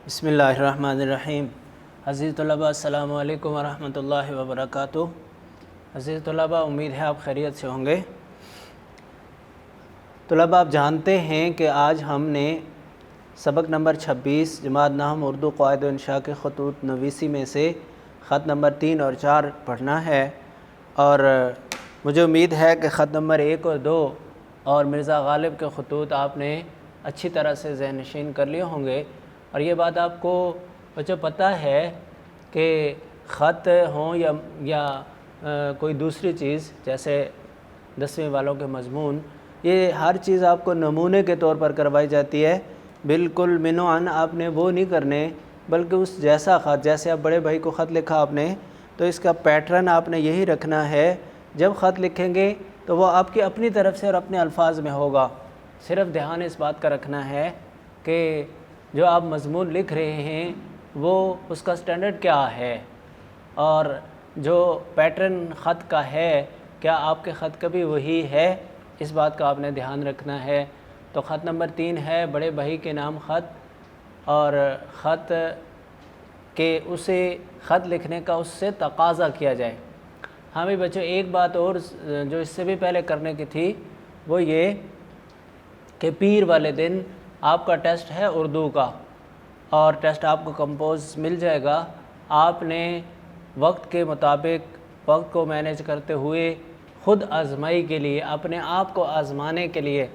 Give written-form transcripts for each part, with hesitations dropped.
بسم اللہ الرحمن الرحیم۔ عزیز طلباء السلام علیکم ورحمۃ اللہ وبرکاتہ۔ عزیز طلباء، امید ہے آپ خیریت سے ہوں گے۔ طلباء، آپ جانتے ہیں کہ آج ہم نے سبق نمبر 26 جماعت نحو اردو قواعد و انشاء کے خطوط نویسی میں سے خط نمبر 3 اور 4 پڑھنا ہے، اور مجھے امید ہے کہ خط نمبر 1 اور 2 اور مرزا غالب کے خطوط آپ نے اچھی طرح سے ذہن نشین کر لیے ہوں گے۔ اور یہ بات آپ کو بچوں پتہ ہے کہ خط ہوں یا کوئی دوسری چیز جیسے 10ویں والوں کے مضمون، یہ ہر چیز آپ کو نمونے کے طور پر کروائی جاتی ہے۔ بالکل منو عن آپ نے وہ نہیں کرنے، بلکہ اس جیسا خط، جیسے آپ بڑے بھائی کو خط لکھا آپ نے، تو اس کا پیٹرن آپ نے یہی رکھنا ہے۔ جب خط لکھیں گے تو وہ آپ کی اپنی طرف سے اور اپنے الفاظ میں ہوگا۔ صرف دھیان اس بات کا رکھنا ہے کہ جو آپ مضمون لکھ رہے ہیں وہ اس کا سٹینڈرڈ کیا ہے، اور جو پیٹرن خط کا ہے کیا آپ کے خط کا بھی وہی ہے، اس بات کا آپ نے دھیان رکھنا ہے۔ تو خط نمبر 3 ہے بڑے بھائی کے نام خط، اور خط کے اسے خط لکھنے کا اس سے تقاضا کیا جائے۔ ہاں بھی بچوں، ایک بات اور جو اس سے بھی پہلے کرنے کی تھی وہ یہ کہ پیر والے دن آپ کا ٹیسٹ ہے اردو کا، اور ٹیسٹ آپ کو کمپوز مل جائے گا۔ آپ نے وقت کے مطابق وقت کو مینیج کرتے ہوئے خود آزمائی کے لیے، اپنے آپ کو آزمانے کے لیے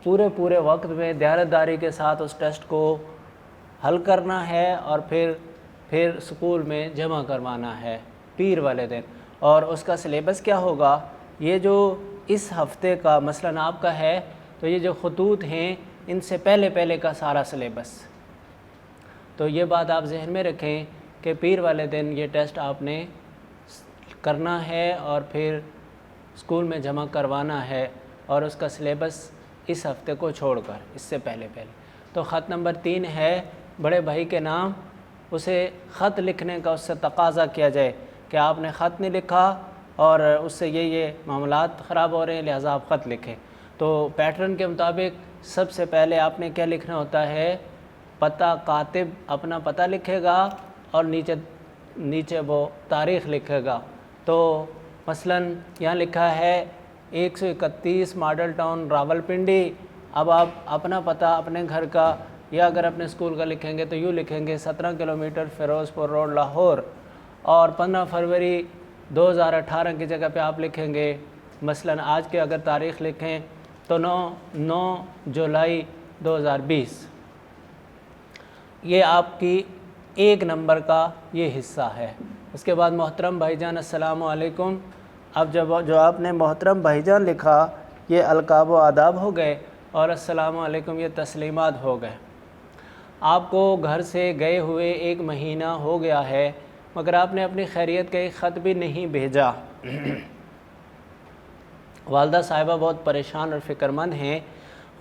پورے وقت میں دیانتداری کے ساتھ اس ٹیسٹ کو حل کرنا ہے، اور پھر اسکول میں جمع کروانا ہے پیر والے دن۔ اور اس کا سلیبس کیا ہوگا، یہ جو اس ہفتے کا مثلاً آپ کا ہے تو یہ جو خطوط ہیں ان سے پہلے کا سارا سلیبس، تو یہ بات آپ ذہن میں رکھیں کہ پیر والے دن یہ ٹیسٹ آپ نے کرنا ہے اور پھر اسکول میں جمع کروانا ہے، اور اس کا سلیبس اس ہفتے کو چھوڑ کر اس سے پہلے۔ تو خط نمبر 3 ہے بڑے بھائی کے نام، اسے خط لکھنے کا اس سے تقاضا کیا جائے کہ آپ نے خط نہیں لکھا اور اس سے یہ معاملات خراب ہو رہے ہیں، لہٰذا آپ خط لکھیں۔ تو پیٹرن کے مطابق سب سے پہلے آپ نے کیا لکھنا ہوتا ہے، پتہ، کاتب اپنا پتہ لکھے گا اور نیچے وہ تاریخ لکھے گا۔ تو مثلاً یہاں لکھا ہے 131 ماڈل ٹاؤن راولپنڈی۔ اب آپ اپنا پتہ اپنے گھر کا یا اگر اپنے اسکول کا لکھیں گے تو یوں لکھیں گے 17 کلومیٹر فیروز پور روڈ لاہور، اور 15 فروری 2018 کی جگہ پہ آپ لکھیں گے مثلاً آج کے اگر تاریخ لکھیں تو 9 جولائی 2020۔ یہ آپ کی 1 نمبر کا یہ حصہ ہے۔ اس کے بعد محترم بھائی جان السلام علیکم۔ اب جو آپ نے محترم بھائی جان لکھا یہ القاب و آداب ہو گئے، اور السلام علیکم یہ تسلیمات ہو گئے۔ آپ کو گھر سے گئے ہوئے 1 مہینہ ہو گیا ہے، مگر آپ نے اپنی خیریت کا ایک خط بھی نہیں بھیجا۔ والدہ صاحبہ بہت پریشان اور فکرمند ہیں۔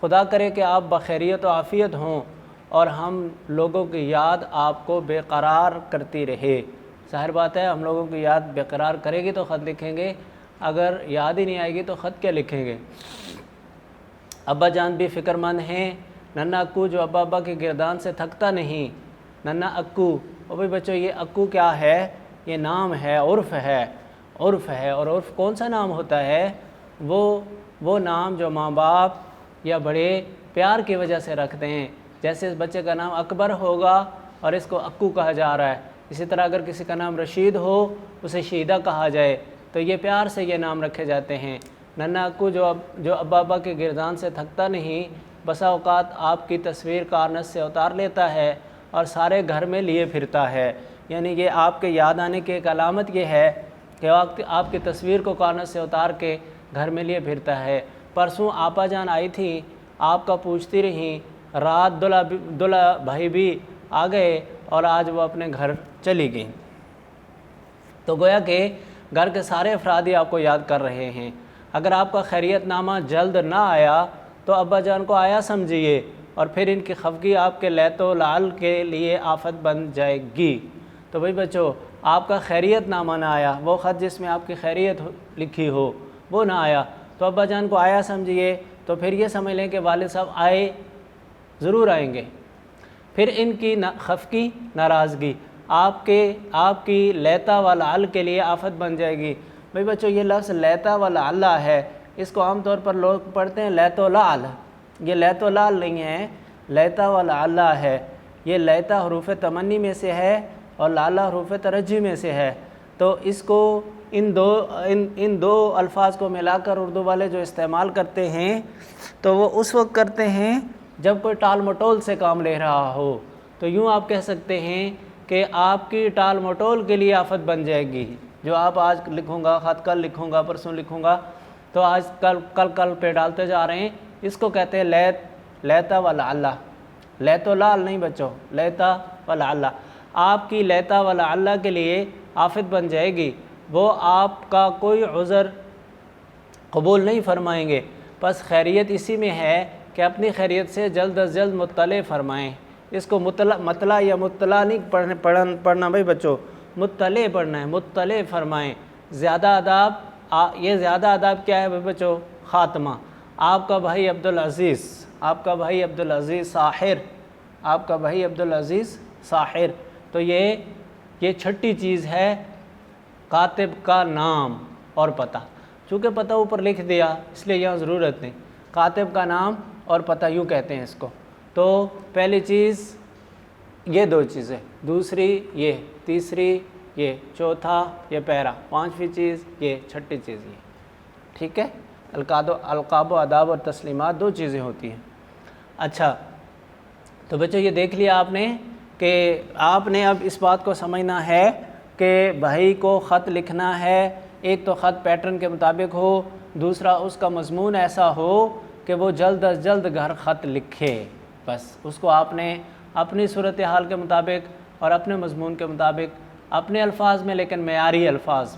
خدا کرے کہ آپ بخیریت و عافیت ہوں اور ہم لوگوں کی یاد آپ کو بے قرار کرتی رہے۔ ظاہر بات ہے، ہم لوگوں کی یاد بے قرار کرے گی تو خط لکھیں گے، اگر یاد ہی نہیں آئے گی تو خط کیا لکھیں گے۔ ابا جان بھی فکرمند ہیں۔ ننا اکو جو ابا کے گردان سے تھکتا نہیں، ننا اکو۔ اور بھائی بچوں، یہ اکو کیا ہے، یہ نام ہے، عرف ہے، اور عرف کون سا نام ہوتا ہے، وہ نام جو ماں باپ یا بڑے پیار کی وجہ سے رکھتے ہیں۔ جیسے اس بچے کا نام اکبر ہوگا اور اس کو اکو کہا جا رہا ہے، اسی طرح اگر کسی کا نام رشید ہو اسے شیدہ کہا جائے، تو یہ پیار سے یہ نام رکھے جاتے ہیں۔ ننا اکو جو ابا کے گردان سے تھکتا نہیں، بسا اوقات آپ کی تصویر کارنس سے اتار لیتا ہے اور سارے گھر میں لیے پھرتا ہے۔ یعنی یہ آپ کے یاد آنے کی ایک علامت یہ ہے کہ آپ کی تصویر کو کارنس سے اتار کے گھر میں لیے پھرتا ہے۔ پرسوں آپا جان آئی تھی، آپ کا پوچھتی رہیں، رات دلہا بھائی بھی آ گئے اور آج وہ اپنے گھر چلی گئیں۔ تو گویا کہ گھر کے سارے افراد ہی آپ کو یاد کر رہے ہیں۔ اگر آپ کا خیریت نامہ جلد نہ آیا تو ابا جان کو آیا سمجھیے، اور پھر ان کی خفگی آپ کے لیت و لعل کے لیے آفت بن جائے گی۔ تو بھائی بچوں، آپ کا خیریت نامہ نہ آیا، وہ خط جس میں آپ کی خیریت لکھی ہو وہ نہ آیا، تو ابا جان کو آیا سمجھیے، تو پھر یہ سمجھ لیں کہ والد صاحب آئے، ضرور آئیں گے۔ پھر ان کی خفقی ناراضگی، آپ کی لیتا و لعل کے لیے آفت بن جائے گی۔ بھئی بچوں یہ لفظ لیتا و لعل ہے، اس کو عام طور پر لوگ پڑھتے ہیں لیت و لعل، یہ لیت و لعل نہیں ہے، لیتا و لعل ہے۔ یہ لیتا حروف تمنی میں سے ہے اور لعل حروف ترجی میں سے ہے، تو اس کو ان دو الفاظ کو ملا کر اردو والے جو استعمال کرتے ہیں تو وہ اس وقت کرتے ہیں جب کوئی ٹال مٹول سے کام لے رہا ہو، تو یوں آپ کہہ سکتے ہیں کہ آپ کی ٹال مٹول کے لیے آفت بن جائے گی۔ جو آپ آج لکھوں گا خط، کل لکھوں گا، پرسوں لکھوں گا، تو آج کل پہ ڈالتے جا رہے ہیں، اس کو کہتے ہیں لیتا و لعل، لیت و لعل نہیں بچوں، لیتا و لعل۔ آپ کی لیتا و لعل کے لیے آفت بن جائے گی، وہ آپ کا کوئی عذر قبول نہیں فرمائیں گے۔ بس خیریت اسی میں ہے کہ اپنی خیریت سے جلد از جلد مطلع فرمائیں۔ اس کو مطلع یا مطلع نہیں پڑھنا بھائی بچوں، مطلع پڑھنا ہے، مطلع فرمائیں۔ زیادہ آداب، یہ زیادہ آداب کیا ہے بھائی بچوں؟ خاتمہ۔ آپ کا بھائی عبدالعزیز، آپ کا بھائی عبدالعزیز ساحر، آپ کا بھائی عبدالعزیز ساحر، تو یہ چھٹی چیز ہے، کاتب کا نام اور پتہ۔ چونکہ پتہ اوپر لکھ دیا اس لیے یہاں ضرورت نہیں، کاتب کا نام اور پتہ یوں کہتے ہیں اس کو۔ تو پہلی چیز یہ دو چیزیں، دوسری یہ، تیسری یہ، چوتھا یہ پیرا، پانچویں چیز یہ، چھٹی چیز یہ، ٹھیک ہے؟ القاب و آداب اور تسلیمات دو چیزیں ہوتی ہیں۔ اچھا تو بچوں یہ دیکھ لیا آپ نے کہ آپ نے اب اس بات کو سمجھنا ہے کہ بھائی کو خط لکھنا ہے، ایک تو خط پیٹرن کے مطابق ہو، دوسرا اس کا مضمون ایسا ہو کہ وہ جلد از جلد گھر خط لکھے۔ بس اس کو آپ نے اپنی صورتحال کے مطابق اور اپنے مضمون کے مطابق اپنے الفاظ میں، لیکن معیاری الفاظ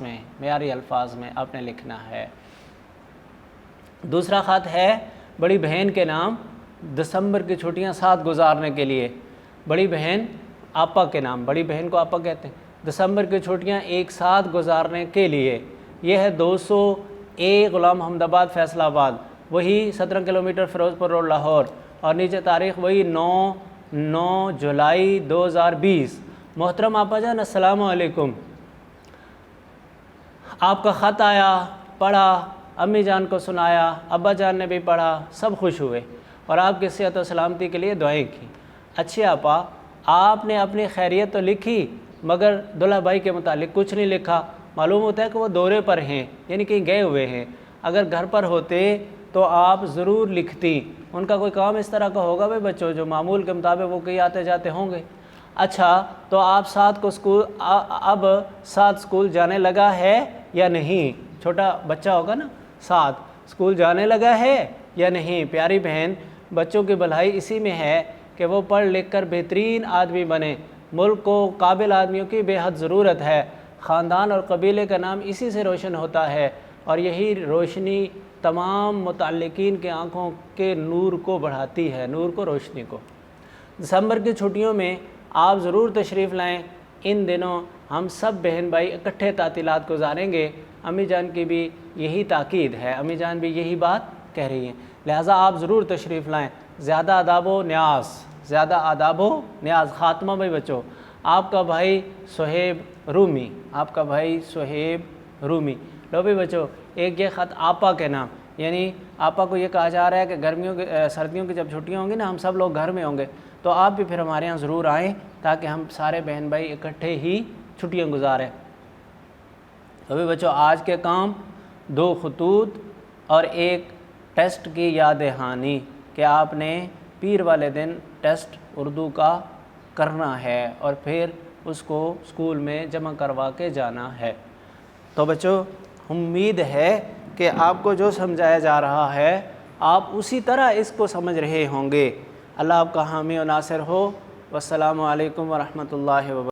میں آپ نے لکھنا ہے۔ دوسرا خط ہے بڑی بہن کے نام، دسمبر کی چھٹیاں ساتھ گزارنے کے لیے۔ بڑی بہن آپا کے نام، بڑی بہن کو آپا کہتے ہیں، دسمبر کی چھٹیاں ایک ساتھ گزارنے کے لیے۔ یہ ہے 201 غلام محمد آباد فیصل آباد، وہی 17 کلومیٹر فیروز پور روڈ لاہور، اور نیچے تاریخ وہی 9 جولائی 2020۔ محترم آپا جان السلام علیکم، آپ کا خط آیا، پڑھا، امی جان کو سنایا، ابا جان نے بھی پڑھا، سب خوش ہوئے اور آپ کی صحت و سلامتی کے لیے دعائیں کی۔ اچھے آپا، آپ نے اپنی خیریت تو لکھی مگر دلہا بھائی کے متعلق کچھ نہیں لکھا، معلوم ہوتا ہے کہ وہ دورے پر ہیں، یعنی کہیں گئے ہوئے ہیں۔ اگر گھر پر ہوتے تو آپ ضرور لکھتی، ان کا کوئی کام اس طرح کا ہوگا بھائی بچوں جو معمول کے مطابق وہ کہیں آتے جاتے ہوں گے۔ اچھا تو آپ اب ساتھ اسکول جانے لگا ہے یا نہیں؟ چھوٹا بچہ ہوگا نا، ساتھ اسکول جانے لگا ہے یا نہیں؟ پیاری بہن، بچوں کی بھلائی اسی میں ہے کہ وہ پڑھ لکھ کر بہترین آدمی بنے۔ ملک کو قابل آدمیوں کی بے حد ضرورت ہے، خاندان اور قبیلے کا نام اسی سے روشن ہوتا ہے، اور یہی روشنی تمام متعلقین کے آنکھوں کے نور کو بڑھاتی ہے، نور کو، روشنی کو۔ دسمبر کی چھٹیوں میں آپ ضرور تشریف لائیں، ان دنوں ہم سب بہن بھائی اکٹھے تعطیلات گزاریں گے۔ امی جان کی بھی یہی تاکید ہے، امی جان بھی یہی بات کہہ رہی ہیں، لہٰذا آپ ضرور تشریف لائیں۔ زیادہ آداب و نیاز، خاتمہ بھائی بچوں، آپ کا بھائی صہیب رومی، آپ کا بھائی صہیب رومی۔ لو بھائی بچوں، ایک یہ خط آپا کے نام، یعنی آپا کو یہ کہا جا رہا ہے کہ سردیوں کی جب چھٹیاں ہوں گی نا، ہم سب لوگ گھر میں ہوں گے، تو آپ بھی پھر ہمارے یہاں ضرور آئیں تاکہ ہم سارے بہن بھائی اکٹھے ہی چھٹیاں گزاریں۔ تو بھائی بچوں، آج کے کام 2 خطوط اور ایک ٹیسٹ کی یاد دہانی کہ آپ نے پیر والے دن ٹیسٹ اردو کا کرنا ہے اور پھر اس کو اسکول میں جمع کروا کے جانا ہے۔ تو بچوں، امید ہے کہ آپ کو جو سمجھایا جا رہا ہے آپ اسی طرح اس کو سمجھ رہے ہوں گے۔ اللہ آپ کا حامی و ناصر ہو۔ والسلام علیکم ورحمۃ اللہ وبرکاتہ۔